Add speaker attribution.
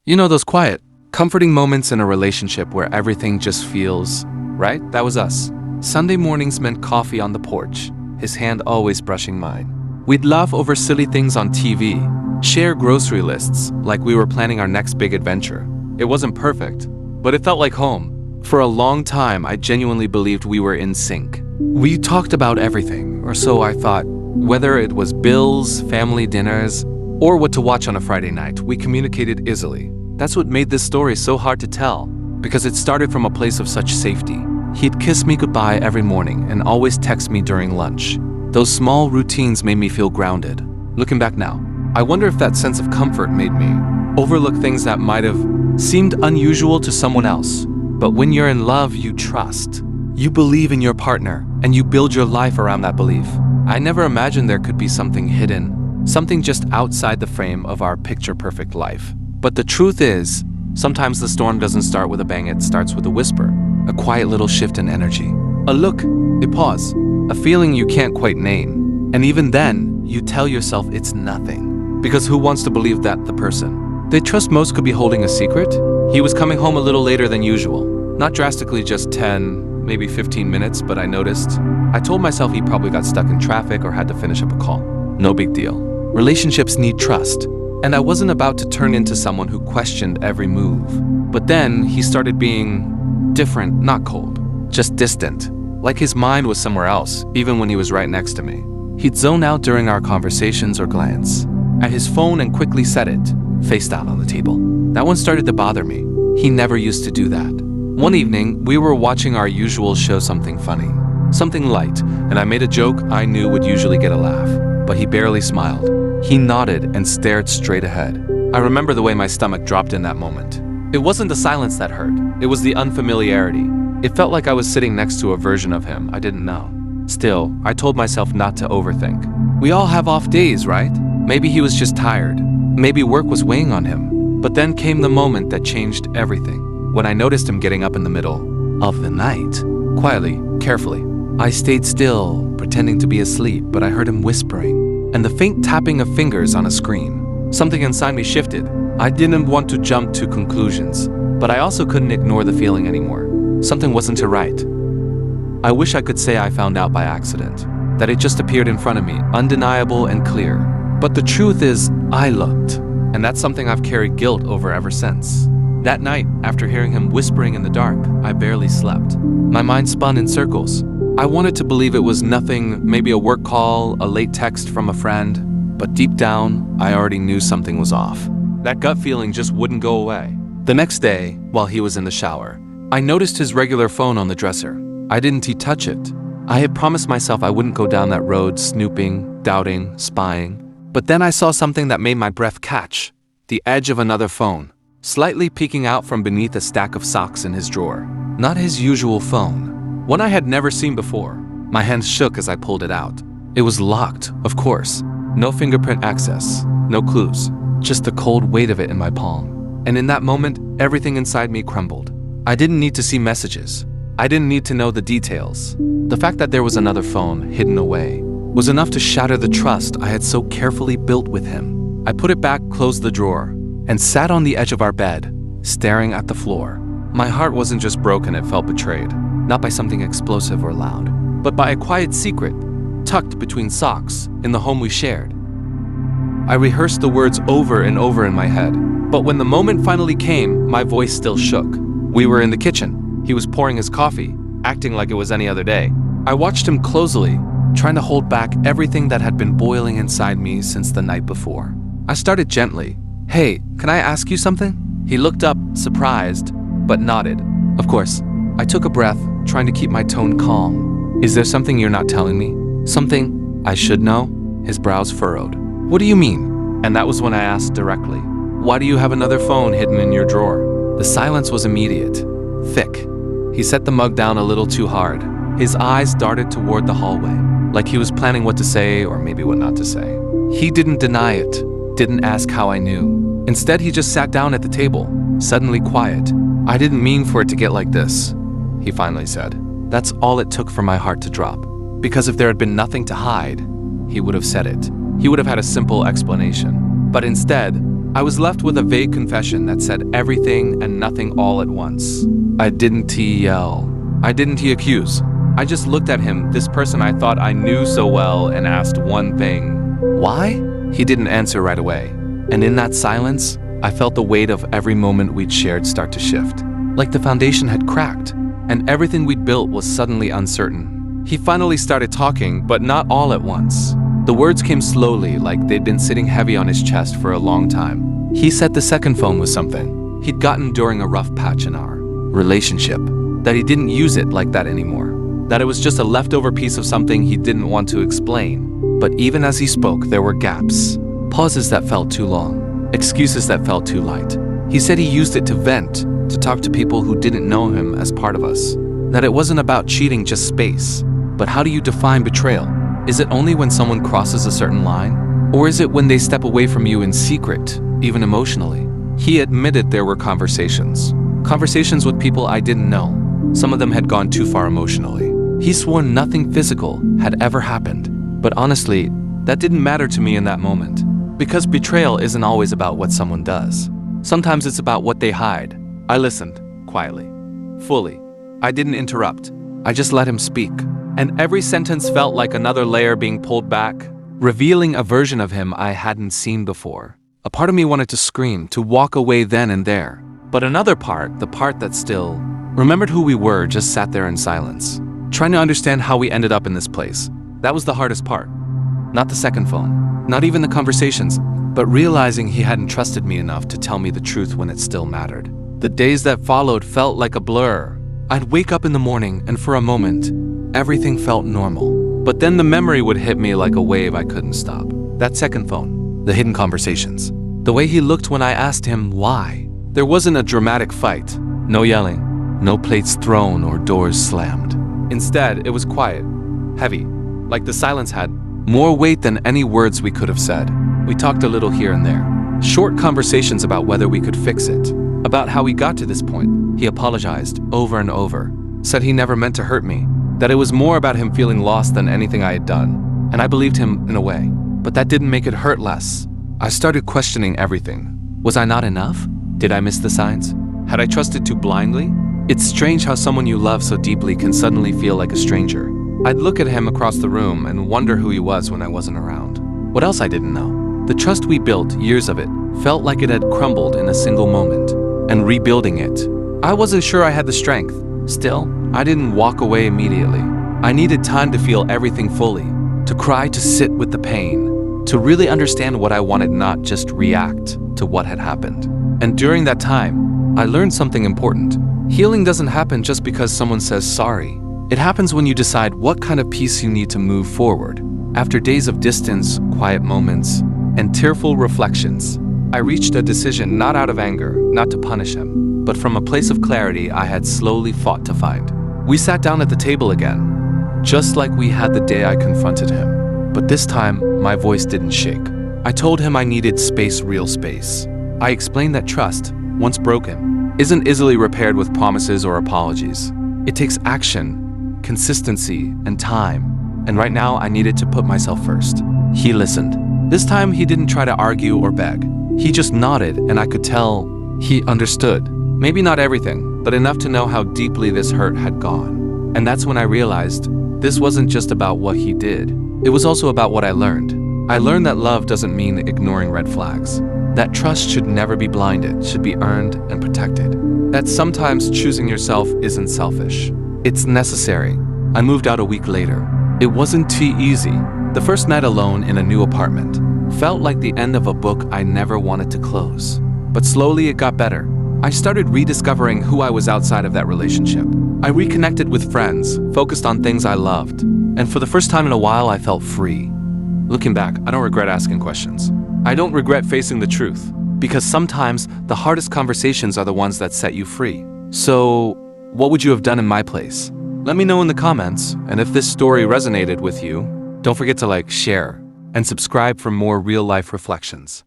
Speaker 1: You know those quiet, comforting moments in a relationship where everything just feels right? That was us. Sunday mornings meant coffee on the porch, his hand always brushing mine. We'd laugh over silly things on TV, share grocery lists like we were planning our next big adventure. It wasn't perfect, but it felt like home. For a long time, I genuinely believed we were in sync. We talked about everything, or so I thought. Whether it was bills, family dinners, or what to watch on a Friday night, we communicated easily. That's what made this story so hard to tell, because it started from a place of such safety. He'd kiss me goodbye every morning and always text me during lunch. Those small routines made me feel grounded. Looking back now, I wonder if that sense of comfort made me overlook things that might have seemed unusual to someone else. But when you're in love, you trust. You believe in your partner, and you build your life around that belief. I never imagined there could be something hidden, something just outside the frame of our picture-perfect life. But the truth is, sometimes the storm doesn't start with a bang, it starts with a whisper, a quiet little shift in energy, a look, a pause, a feeling you can't quite name. And even then, you tell yourself it's nothing. Because who wants to believe that the person they trust most could be holding a secret? He was coming home a little later than usual. Not drastically, just 10, maybe 15 minutes, but I noticed. I told myself he probably got stuck in traffic or had to finish up a call. No big deal. Relationships need trust. And I wasn't about to turn into someone who questioned every move. But then he started being different, not cold, just distant. Like his mind was somewhere else, even when he was right next to me. He'd zone out during our conversations or glance at his phone and quickly set it, face down on the table. That one started to bother me. He never used to do that. One evening, we were watching our usual show, something funny, something light, and I made a joke I knew would usually get a laugh, but he barely smiled. He nodded and stared straight ahead. I remember the way my stomach dropped in that moment. It wasn't the silence that hurt, it was the unfamiliarity. It felt like I was sitting next to a version of him I didn't know. Still, I told myself not to overthink. We all have off days, right? Maybe he was just tired. Maybe work was weighing on him. But then came the moment that changed everything. When I noticed him getting up in the middle of the night, quietly, carefully. I stayed still, pretending to be asleep, but I heard him whispering, and the faint tapping of fingers on a screen. Something inside me shifted. I didn't want to jump to conclusions, but I also couldn't ignore the feeling anymore. Something wasn't right. I wish I could say I found out by accident, that it just appeared in front of me, undeniable and clear. But the truth is, I looked, and that's something I've carried guilt over ever since. That night, after hearing him whispering in the dark, I barely slept. My mind spun in circles. I wanted to believe it was nothing, maybe a work call, a late text from a friend, but deep down, I already knew something was off. That gut feeling just wouldn't go away. The next day, while he was in the shower, I noticed his regular phone on the dresser. I didn't touch it. I had promised myself I wouldn't go down that road, snooping, doubting, spying. But then I saw something that made my breath catch. The edge of another phone, slightly peeking out from beneath a stack of socks in his drawer. Not his usual phone, one I had never seen before. My hands shook as I pulled it out. It was locked, of course. No fingerprint access, no clues, just the cold weight of it in my palm. And in that moment, everything inside me crumbled. I didn't need to see messages. I didn't need to know the details. The fact that there was another phone hidden away was enough to shatter the trust I had so carefully built with him. I put it back, closed the drawer, and sat on the edge of our bed, staring at the floor. My heart wasn't just broken, it felt betrayed. Not by something explosive or loud, but by a quiet secret, tucked between socks in the home we shared. I rehearsed the words over and over in my head, but when the moment finally came, my voice still shook. We were in the kitchen. He was pouring his coffee, acting like it was any other day. I watched him closely, trying to hold back everything that had been boiling inside me since the night before. I started gently. "Hey, can I ask you something?" He looked up, surprised, but nodded. Of course. I took a breath, trying to keep my tone calm. "Is there something you're not telling me? Something I should know?" His brows furrowed. "What do you mean?" And that was when I asked directly. "Why do you have another phone hidden in your drawer?" The silence was immediate, thick. He set the mug down a little too hard. His eyes darted toward the hallway, like he was planning what to say or maybe what not to say. He didn't deny it, didn't ask how I knew. Instead, he just sat down at the table, suddenly quiet. "I didn't mean for it to get like this," he finally said. That's all it took for my heart to drop. Because if there had been nothing to hide, he would have said it. He would have had a simple explanation. But instead, I was left with a vague confession that said everything and nothing all at once. I didn't yell. I didn't accuse. I just looked at him, this person I thought I knew so well, and asked one thing. Why? He didn't answer right away. And in that silence, I felt the weight of every moment we'd shared start to shift. Like the foundation had cracked, and everything we'd built was suddenly uncertain. He finally started talking, but not all at once. The words came slowly, like they'd been sitting heavy on his chest for a long time. He said the second phone was something he'd gotten during a rough patch in our relationship, that he didn't use it like that anymore, that it was just a leftover piece of something he didn't want to explain. But even as he spoke, there were gaps, pauses that felt too long, excuses that felt too light. He said he used it to vent, to talk to people who didn't know him as part of us, that it wasn't about cheating, just space. But how do you define betrayal? Is it only when someone crosses a certain line? Or is it when they step away from you in secret, even emotionally? He admitted there were conversations with people I didn't know. Some of them had gone too far emotionally. He swore nothing physical had ever happened. But honestly, that didn't matter to me in that moment. Because betrayal isn't always about what someone does. Sometimes it's about what they hide. I listened, quietly, fully. I didn't interrupt. I just let him speak. And every sentence felt like another layer being pulled back, revealing a version of him I hadn't seen before. A part of me wanted to scream, to walk away then and there. But another part, the part that still remembered who we were, just sat there in silence, trying to understand how we ended up in this place. That was the hardest part. Not the second phone, not even the conversations, but realizing he hadn't trusted me enough to tell me the truth when it still mattered. The days that followed felt like a blur. I'd wake up in the morning and for a moment, everything felt normal. But then the memory would hit me like a wave I couldn't stop. That second phone, the hidden conversations, the way he looked when I asked him why. There wasn't a dramatic fight, no yelling, no plates thrown or doors slammed. Instead, it was quiet, heavy, like the silence had more weight than any words we could have said. We talked a little here and there, short conversations about whether we could fix it, about how we got to this point. He apologized over and over, said he never meant to hurt me, that it was more about him feeling lost than anything I had done. And I believed him in a way, but that didn't make it hurt less. I started questioning everything. Was I not enough? Did I miss the signs? Had I trusted too blindly? It's strange how someone you love so deeply can suddenly feel like a stranger. I'd look at him across the room and wonder who he was when I wasn't around. What else I didn't know? The trust we built, years of it, felt like it had crumbled in a single moment. And rebuilding it, I wasn't sure I had the strength. Still, I didn't walk away immediately. I needed time to feel everything fully, to cry, to sit with the pain, to really understand what I wanted, not just react to what had happened. And during that time, I learned something important. Healing doesn't happen just because someone says sorry. It happens when you decide what kind of peace you need to move forward. After days of distance, quiet moments, and tearful reflections, I reached a decision not out of anger, not to punish him, but from a place of clarity I had slowly fought to find. We sat down at the table again, just like we had the day I confronted him. But this time, my voice didn't shake. I told him I needed space, real space. I explained that trust, once broken, isn't easily repaired with promises or apologies. It takes action, consistency, and time. And right now, I needed to put myself first. He listened. This time, he didn't try to argue or beg. He just nodded, and I could tell he understood. Maybe not everything, but enough to know how deeply this hurt had gone. And that's when I realized this wasn't just about what he did. It was also about what I learned. I learned that love doesn't mean ignoring red flags. That trust should never be blinded, should be earned and protected. That sometimes choosing yourself isn't selfish. It's necessary. I moved out a week later. It wasn't too easy. The first night alone in a new apartment felt like the end of a book I never wanted to close. But slowly it got better. I started rediscovering who I was outside of that relationship. I reconnected with friends, focused on things I loved, and for the first time in a while I felt free. Looking back, I don't regret asking questions. I don't regret facing the truth, because sometimes the hardest conversations are the ones that set you free. So, what would you have done in my place? Let me know in the comments, and if this story resonated with you, don't forget to like, share, and subscribe for more real-life reflections.